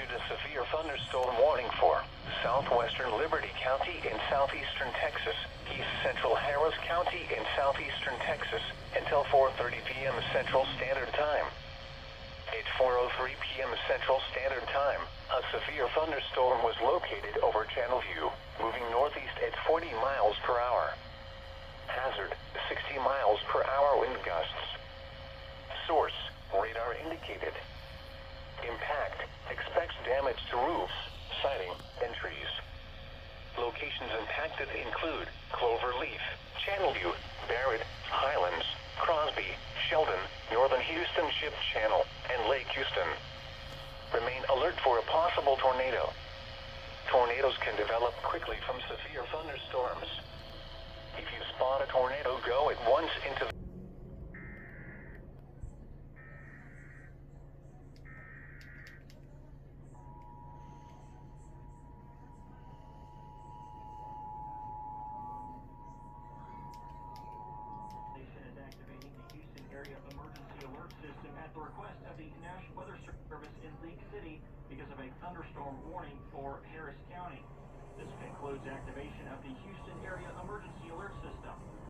issued a severe thunderstorm warning for southwestern Liberty County in southeastern Texas, east central Harris County in southeastern Texas, until 4:30 p.m. Central Standard Time. At 4:03 p.m. Central Standard Time, a severe thunderstorm was located over Channelview, moving northeast at 40 miles per hour. Hazard, 60 miles per hour wind gusts. Source, radar indicated. Impact, expects damage to roofs, siding, and trees. Locations impacted include Cloverleaf, Channelview, Barrett, Highlands, Crosby, Sheldon, Northern Houston Ship Channel, and Lake Houston. Remain alert for a possible tornado. Tornadoes can develop quickly from severe thunderstorms. If you spot a tornado, go at once into the is activating the Houston Area Emergency Alert System at the request of the National Weather Service in League City because of a thunderstorm warning for Harris County. This concludes activation of the Houston Area Emergency Alert System.